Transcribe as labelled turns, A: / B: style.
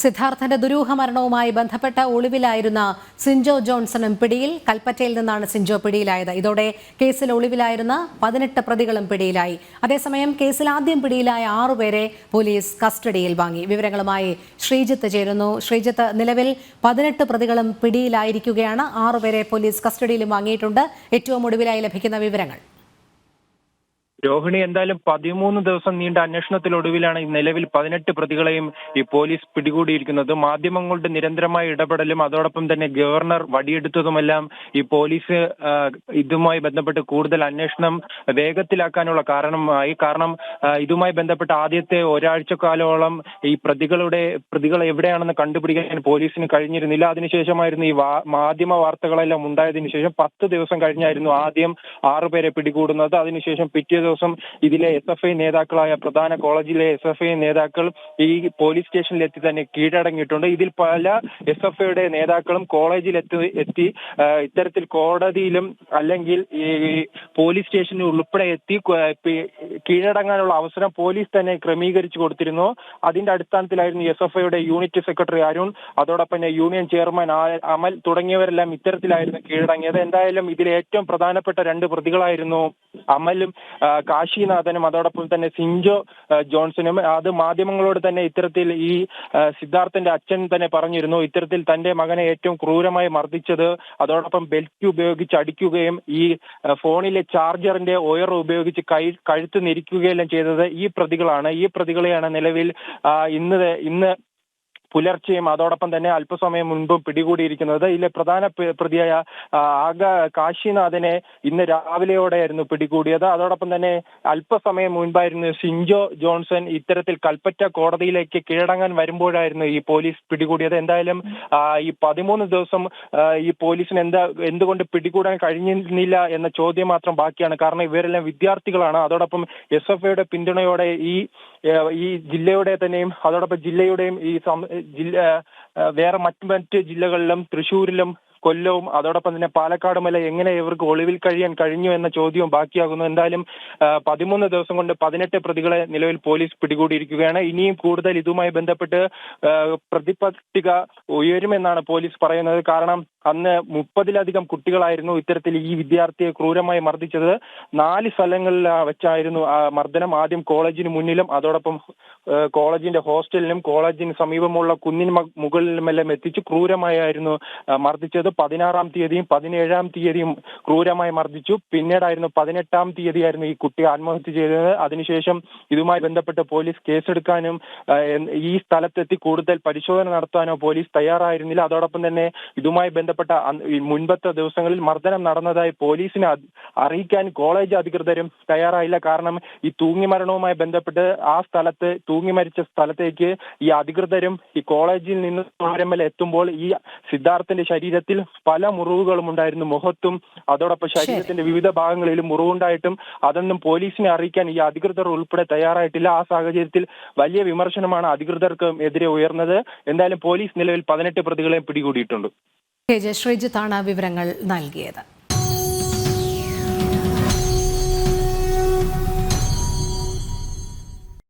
A: സിദ്ധാർത്ഥന്റെ ദുരൂഹ മരണവുമായി ബന്ധപ്പെട്ട ഒളിവിലായിരുന്ന സിൻജോ ജോൺസണും പിടിയിൽ. കൽപ്പറ്റയിൽ നിന്നാണ് സിൻജോ പിടിയിലായത്. ഇതോടെ കേസിൽ ഒളിവിലായിരുന്ന 18 പ്രതികളും പിടിയിലായി. അതേസമയം കേസിൽ ആദ്യം പിടിയിലായ 6 പേരെ പോലീസ് കസ്റ്റഡിയിൽ വാങ്ങി. വിവരങ്ങളുമായി ശ്രീജിത്ത് ചേരുന്നു. ശ്രീജിത്ത്, നിലവിൽ 18 പ്രതികളും പിടിയിലായിരിക്കുകയാണ്. 6 പേരെ പോലീസ് കസ്റ്റഡിയിലും വാങ്ങിയിട്ടുണ്ട്. ഏറ്റവും ഒടുവിലായി ലഭിക്കുന്ന വിവരങ്ങൾ.
B: രോഹിണി, എന്തായാലും 13 ദിവസം നീണ്ട അന്വേഷണത്തിലൊടുവിലാണ് നിലവിൽ 18 പ്രതികളെയും ഈ പോലീസ് പിടികൂടിയിരിക്കുന്നത്. മാധ്യമങ്ങളുടെ നിരന്തരമായ ഇടപെടലും അതോടൊപ്പം തന്നെ ഗവർണർ വടിയെടുത്തതുമെല്ലാം ഈ പോലീസ് ഇതുമായി ബന്ധപ്പെട്ട് കൂടുതൽ അന്വേഷണം വേഗത്തിലാക്കാനുള്ള കാരണമായി. കാരണം ഇതുമായി ബന്ധപ്പെട്ട് ആദ്യത്തെ ഒരാഴ്ചക്കാലോളം ഈ പ്രതികൾ എവിടെയാണെന്ന് കണ്ടുപിടിക്കാൻ പോലീസിന് കഴിഞ്ഞിരുന്നില്ല. അതിനുശേഷമായിരുന്നു ഈ മാധ്യമ വാർത്തകളെല്ലാം ഉണ്ടായതിനു ശേഷം 10 ദിവസം കഴിഞ്ഞായിരുന്നു ആദ്യം 6 പേരെ പിടികൂടുന്നത്. അതിനുശേഷം പിറ്റേ ദിവസം ഇതിലെ SFI നേതാക്കളായ പ്രധാന കോളേജിലെ SFI നേതാക്കൾ ഈ പോലീസ് സ്റ്റേഷനിലെത്തി തന്നെ കീഴടങ്ങിയിട്ടുണ്ട്. ഇതിൽ പല SFIയുടെ നേതാക്കളും കോളേജിൽ എത്തി ഇത്തരത്തിൽ കോടതിയിലും അല്ലെങ്കിൽ ഈ പോലീസ് സ്റ്റേഷനിൽ ഉൾപ്പെടെ എത്തി കീഴടങ്ങാനുള്ള അവസരം പോലീസ് തന്നെ ക്രമീകരിച്ചു കൊടുത്തിരുന്നു. അതിന്റെ അടിസ്ഥാനത്തിലായിരുന്നു SFIയുടെ യൂണിറ്റ് സെക്രട്ടറി അരുൺ, അതോടൊപ്പം തന്നെ യൂണിയൻ ചെയർമാൻ അമൽ തുടങ്ങിയവരെല്ലാം ഇത്തരത്തിലായിരുന്നു കീഴടങ്ങിയത്. എന്തായാലും ഇതിലെ ഏറ്റവും പ്രധാനപ്പെട്ട 2 പ്രതികളായിരുന്നു അമലും കാശിനാഥനും അതോടൊപ്പം തന്നെ സിൻജോ ജോൺസണും. അത് മാധ്യമങ്ങളോട് തന്നെ ഇത്തരത്തിൽ ഈ സിദ്ധാർത്ഥന്റെ അച്ഛൻ തന്നെ പറഞ്ഞിരുന്നു, ഇത്തരത്തിൽ തന്റെ മകനെ ഏറ്റവും ക്രൂരമായി മർദ്ദിച്ചത്, അതോടൊപ്പം ബെൽറ്റ് ഉപയോഗിച്ച് അടിക്കുകയും ഈ ഫോണിലെ ചാർജറിന്റെ ഒയർ ഉപയോഗിച്ച് കഴുത്ത് ഞെരിക്കുകയെല്ലാം ചെയ്തത് ഈ പ്രതികളാണ്. ഈ പ്രതികളെയാണ് നിലവിൽ ഇന്ന് പുലർച്ചെയും അതോടൊപ്പം തന്നെ അല്പസമയം മുൻപും പിടികൂടിയിരിക്കുന്നത്. ഇതിലെ പ്രധാന പ്രതിയായ കാശിനാഥനെ ഇന്ന് രാവിലെയോടെയായിരുന്നു പിടികൂടിയത്. അതോടൊപ്പം തന്നെ അല്പസമയം മുൻപായിരുന്നു സിൻജോ ജോൺസൺ ഇത്തരത്തിൽ കൽപ്പറ്റ കോടതിയിലേക്ക് കീഴടങ്ങാൻ വരുമ്പോഴായിരുന്നു ഈ പോലീസ് പിടികൂടിയത്. എന്തായാലും ഈ 13 ദിവസം ഈ പോലീസിന് എന്തുകൊണ്ട് പിടികൂടാൻ കഴിഞ്ഞിരുന്നില്ല എന്ന ചോദ്യം മാത്രം ബാക്കിയാണ്. കാരണം ഇവരെല്ലാം വിദ്യാർത്ഥികളാണ്. അതോടൊപ്പം SFIയുടെ പിന്തുണയോടെ ഈ ജില്ലയുടെ തന്നെയും അതോടൊപ്പം ജില്ലയുടെയും വേറെ മറ്റ് ജില്ലകളിലും തൃശ്ശൂരിലും കൊല്ലവും അതോടൊപ്പം തന്നെ പാലക്കാടുമല്ല എങ്ങനെ ഇവർക്ക് ഒളിവിൽ കഴിയാൻ കഴിഞ്ഞു എന്ന ചോദ്യവും ബാക്കിയാകുന്നു. എന്തായാലും 13 ദിവസം കൊണ്ട് 18 പ്രതികളെ നിലവിൽ പോലീസ് പിടികൂടിയിരിക്കുകയാണ്. ഇനിയും കൂടുതൽ ഇതുമായി ബന്ധപ്പെട്ട് പ്രതിപട്ടിക ഉയരുമെന്നാണ് പോലീസ് പറയുന്നത്. കാരണം അന്ന് 30-ലധികം കുട്ടികളായിരുന്നു ഇത്തരത്തിൽ ഈ വിദ്യാർത്ഥിയെ ക്രൂരമായി മർദ്ദിച്ചത്. 4 സ്ഥലങ്ങളിൽ വെച്ചായിരുന്നു മർദ്ദനം. ആദ്യം കോളേജിന് മുന്നിലും അതോടൊപ്പം കോളേജിന്റെ ഹോസ്റ്റലിനും കോളേജിന് സമീപമുള്ള കുന്നിന് മുകളിലുമെല്ലാം എത്തിച്ച് ക്രൂരമായിരുന്നു മർദ്ദിച്ചത്. 16-ാം തീയതിയും 17-ാം തീയതിയും ക്രൂരമായി മർദ്ദിച്ചു. പിന്നീടായിരുന്നു 18-ാം തീയതിയായിരുന്നു ഈ കുട്ടി ആത്മഹത്യ ചെയ്തത്. അതിനുശേഷം ഇതുമായി ബന്ധപ്പെട്ട് പോലീസ് കേസെടുക്കാനും ഈ സ്ഥലത്തെത്തി കൂടുതൽ പരിശോധന നടത്താനോ പോലീസ് തയ്യാറായിരുന്നില്ല. അതോടൊപ്പം തന്നെ ഇതുമായി ബന്ധപ്പെട്ട മുൻപത്തെ ദിവസങ്ങളിൽ മർദ്ദനം നടന്നതായി പോലീസിനെ അറിയിക്കാൻ കോളേജ് അധികൃതരും തയ്യാറായില്ല. കാരണം ഈ തൂങ്ങിമരണവുമായി ബന്ധപ്പെട്ട് ആ സ്ഥലത്ത് തൂങ്ങി മരിച്ച സ്ഥലത്തേക്ക് ഈ അധികൃതരും ഈ കോളേജിൽ നിന്ന് എത്തുമ്പോൾ ഈ സിദ്ധാർത്ഥന്റെ ശരീരത്തിൽ പല മുറിവുകളും ഉണ്ടായിരുന്നു. മുഖത്തും അതോടൊപ്പം ശരീരത്തിന്റെ വിവിധ ഭാഗങ്ങളിലും മുറിവുണ്ടായിട്ടും അതൊന്നും പോലീസിനെ അറിയിക്കാൻ ഈ അധികൃതർ ഉൾപ്പെടെ തയ്യാറായിട്ടില്ല. ആ സാഹചര്യത്തിൽ വലിയ വിമർശനമാണ് അധികൃതർക്ക് എതിരെ ഉയർന്നത്. എന്തായാലും പോലീസ് നിലവിൽ 18 പ്രതികളെയും പിടികൂടിയിട്ടുണ്ട്.
A: ശ്രീജിത്താണ് വിവരങ്ങൾ നൽകിയത്.